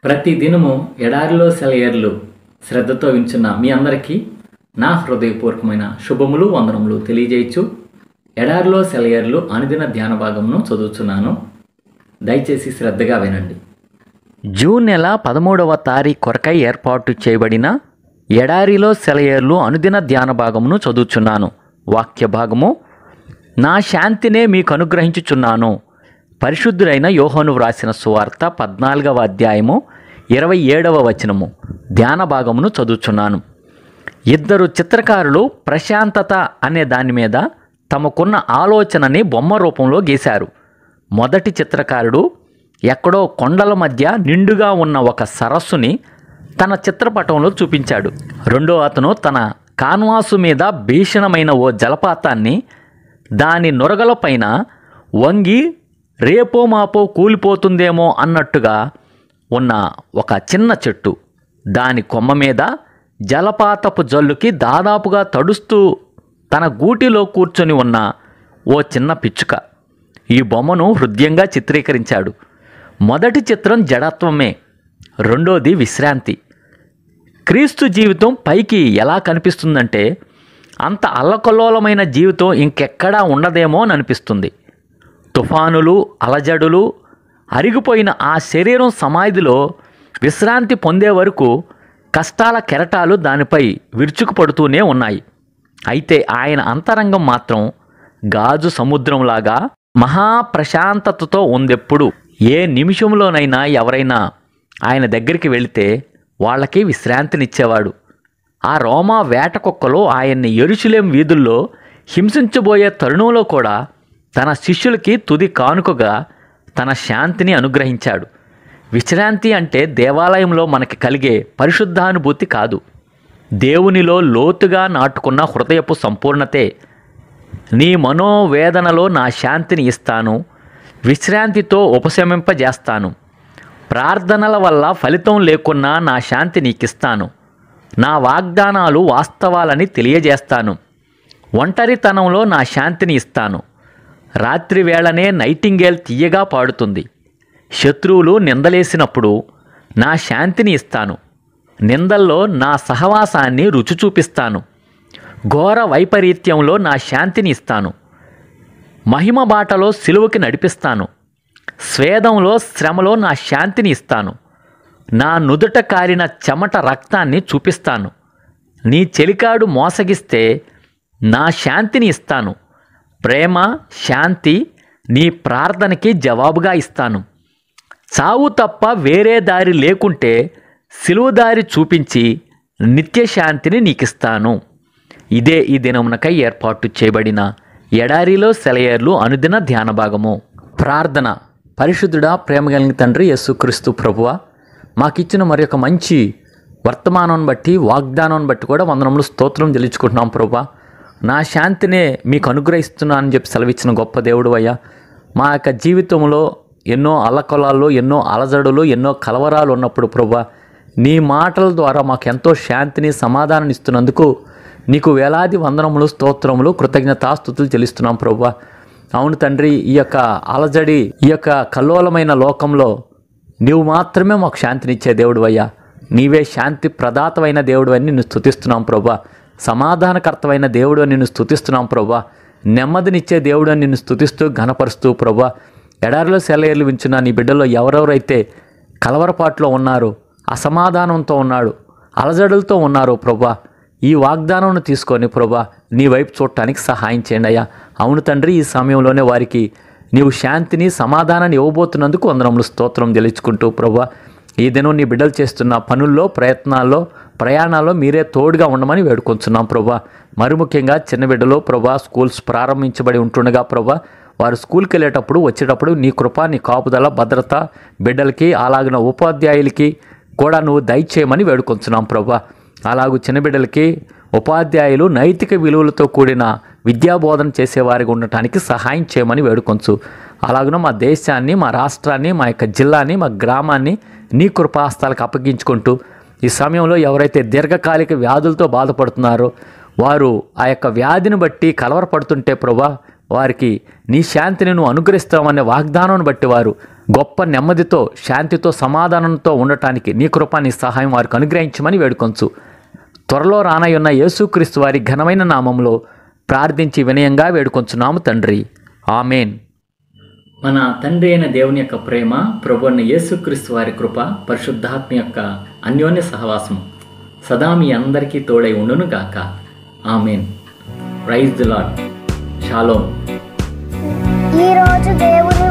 ప్రతి దినము ఎడారిలో సెలయేర్లు శ్రద్ధతో వింటున్న మీ అందరికీ నా హృదయపూర్వకమైన శుభములు వందనములు తెలియజేయచ్చు. ఎడారిలో సెలయేర్లు అనుదిన ధ్యాన భాగమును చదువుతున్నాను. దయచేసి శ్రద్ధగా వినండి. జూన్ నెల 13వ తారీఖు కొరకై ఏర్పాటు చేయబడిన ఎడారిలో సెలయేర్లు అనుదిన ధ్యాన భాగమును చదువుచున్నాను. వాక్య భాగము: నా శాంతినే మీకు అనుగ్రహించుచున్నాను. పరిశుద్ధుడైన యోహాను వ్రాసిన సువార్త 14వ అధ్యాయము 27వ వచనము. ధ్యాన భాగమును చదువుచున్నాను. ఇద్దరు చిత్రకారులు ప్రశాంతత అనే దాని మీద తమకున్న ఆలోచనని బొమ్మ రూపంలో గీశారు. మొదటి చిత్రకారుడు ఎక్కడో కొండల మధ్య నిండుగా ఉన్న ఒక సరస్సుని తన చిత్రపటంలో చూపించాడు. రెండో అతను తన కాన్వాసు మీద భీషణమైన ఓ జలపాతాన్ని, దాని నురగల పైన వంగి రేపో మాపో కూలిపోతుందేమో అన్నట్టుగా ఉన్న ఒక చిన్న చెట్టు, దాని కొమ్మ మీద జలపాతపు జల్లుకి దాదాపుగా తడుస్తూ తన గూటిలో కూర్చొని ఉన్న ఓ చిన్న పిచ్చుక. ఈ బొమ్మను హృదయంగా చిత్రీకరించాడు. మొదటి చిత్రం జడత్వమే, రెండోది విశ్రాంతి. క్రీస్తు జీవితం పైకి ఎలా కనిపిస్తుందంటే అంత అల్లకల్లోలమైన జీవితం ఇంకెక్కడా ఉండదేమో అని అనిపిస్తుంది. తుఫానులు, అలజడులు, అరిగిపోయిన ఆ శరీరం సమాధిలో విశ్రాంతి పొందే వరకు కష్టాల కెరటాలు దానిపై విరుచుకుపడుతూనే ఉన్నాయి. అయితే ఆయన అంతరంగం మాత్రం గాజు సముద్రంలాగా మహాప్రశాంతతతో ఉందెప్పుడు. ఏ నిమిషంలోనైనా ఎవరైనా ఆయన దగ్గరికి వెళితే వాళ్ళకి విశ్రాంతినిచ్చేవాడు. ఆ రోమా వేటకుక్కలు ఆయన్ని యెరూషలేము వీధుల్లో హింసించబోయే తరుణంలో కూడా తన శిష్యులకి తుది కానుకగా తన శాంతిని అనుగ్రహించాడు. విశ్రాంతి అంటే దేవాలయంలో మనకి కలిగే పరిశుద్ధానుభూతి కాదు, దేవునిలో లోతుగా నాటుకున్న హృదయపు సంపూర్ణతే. నీ మనోవేదనలో నా శాంతిని ఇస్తాను, విశ్రాంతితో ఉపశమింపజేస్తాను. ప్రార్థనల వల్ల ఫలితం లేకున్నా నా శాంతి నీకిస్తాను. నా వాగ్దానాలు వాస్తవాలని తెలియజేస్తాను. ఒంటరితనంలో నా శాంతిని ఇస్తాను. రాత్రి వేళనే నైటింగేల్ తీయగా పాడుతుంది. శత్రువులు నిందలేసినప్పుడు నా శాంతిని ఇస్తాను. నిందల్లో నా సహవాసాన్ని రుచి చూపిస్తాను. ఘోర వైపరీత్యంలో నా శాంతిని ఇస్తాను. మహిమ బాటలో సిలువకి నడిపిస్తాను. స్వేదంలో, శ్రమలో నా శాంతిని ఇస్తాను. నా నుదుట కారిన చెమట రక్తాన్ని చూపిస్తాను. నీ చెలికాడు మోసగిస్తే నా శాంతిని ఇస్తాను. ప్రేమ, శాంతి నీ ప్రార్థనకి జవాబుగా ఇస్తాను. చావు తప్ప వేరే దారి లేకుంటే సిలువ దారి చూపించి నిత్యశాంతిని నీకిస్తాను. ఇదే ఈ దినమునకై ఏర్పాటు చేయబడిన ఎడారిలో సెలయేర్లు అనుదిన ధ్యాన భాగము. ప్రార్థన. పరిశుద్ధుడా, ప్రేమ కలిగిన తండ్రి యేసుక్రీస్తు ప్రభువా, మాకిచ్చిన మరి ఒక మంచి వర్తమానాన్ని బట్టి, వాగ్దానాన్ని బట్టి కూడా వందనములు స్తోత్రం చెల్లించుకుంటున్నాం ప్రభువా. నా శాంతినే మీకు అనుగ్రహిస్తున్నా అని చెప్పి సెలవిచ్చిన గొప్ప దేవుడు అయ్యా. మా యొక్క జీవితంలో ఎన్నో అల్లకొలాల్లో, ఎన్నో అలజడులు, ఎన్నో కలవరాలు ఉన్నప్పుడు ప్రభువా, నీ మాటల ద్వారా మాకు ఎంతో శాంతిని, సమాధానాన్ని ఇస్తున్నందుకు నీకు వేలాది వందనములు, స్తోత్రములు, కృతజ్ఞతాస్తుతులు చెల్లిస్తున్నాం ప్రభువా. అవును తండ్రి, ఈ యొక్క అలజడి, ఈ యొక్క కల్లోలమైన లోకంలో నీవు మాత్రమే మాకు శాంతినిచ్చే దేవుడు అయ్యా. నీవే శాంతి ప్రదాతమైన దేవుడు అని నిన్ను స్తుతిస్తున్నాం ప్రభువా. సమాధానకర్తమైన దేవుడు అని నిన్ను స్తుతిస్తున్నాం ప్రభువా. నెమ్మదినిచ్చే దేవుడు అని నిన్ను స్తుతిస్తూ ఘనపరుస్తూ ప్రభువా, ఎడారిలో సెలయేర్లు వించున్న నీ బిడ్డల్లో ఎవరెవరైతే కలవరపాట్లో ఉన్నారో, అసమాధానంతో ఉన్నాడు, అలజడులతో ఉన్నారో ప్రభువా, ఈ వాగ్దానం తీసుకొని ప్రభువా నీ వైపు చూడటానికి సహాయం చేయండి అయ్యా. అవును తండ్రి, ఈ సమయంలోనే వారికి నీవు శాంతిని, సమాధానాన్ని ఇవ్వబోతున్నందుకు వందనములు, స్తోత్రం చెల్లించుకుంటూ ప్రభువా, ఈ దినం నీ బిడ్డలు చేస్తున్న పనుల్లో, ప్రయత్నాల్లో, ప్రయాణాల్లో మీరే తోడుగా ఉండమని వేడుకొంచున్నాం ప్రభువా. మరి ముఖ్యంగా చిన్న బిడ్డలు ప్రభువా స్కూల్స్ ప్రారంభించబడి ఉంటుండగా ప్రభువా, వారు స్కూల్కి వెళ్ళేటప్పుడు, వచ్చేటప్పుడు నీ కృప, నీ కాపుదల, భద్రత బిడ్డలకి, అలాగిన ఉపాధ్యాయులకి కూడా నువ్వు దయచేయమని వేడుకొంచున్నాం ప్రభువా. అలాగూ చిన్న బిడ్డలకి ఉపాధ్యాయులు నైతిక విలువలతో కూడిన విద్యాబోధన చేసేవారిగా ఉండటానికి సహాయం చేయమని వేడుకొంచు. అలాగనే మా దేశాన్ని, మా రాష్ట్రాన్ని, మా యొక్క జిల్లాని, మా గ్రామాన్ని నీ కృపాహస్తాలకు అప్పగించుకుంటూ, ఈ సమయంలో ఎవరైతే దీర్ఘకాలిక వ్యాధులతో బాధపడుతున్నారో వారు ఆ యొక్క వ్యాధిని బట్టి కలవరపడుతుంటే ప్రభువా, వారికి నీ శాంతిని నువ్వు అనుగ్రహిస్తావనే వాగ్దానాన్ని బట్టి వారు గొప్ప నెమ్మదితో, శాంతితో, సమాధానంతో ఉండటానికి నీ కృప, నీ సహాయం వారికి అనుగ్రహించమని వేడుకొంచు. త్వరలో రానయ్యున్న యేసుక్రీస్తు వారి ఘనమైన నామంలో ప్రార్థించి వినయంగా వేడుకొంచున్నాము తండ్రి. ఆమెన్. మన తండ్రి అయిన దేవుని యొక్క ప్రేమ, ప్రభువైన యేసుక్రీస్తు వారి కృప, పరిశుద్ధాత్మ యొక్క అన్యోన్య సహవాసం సదా మీ అందరికీ తోడై ఉండును గాక. ఆమెన్. Praise the lord. షాలోమ్. ఈ రోజు దేవుని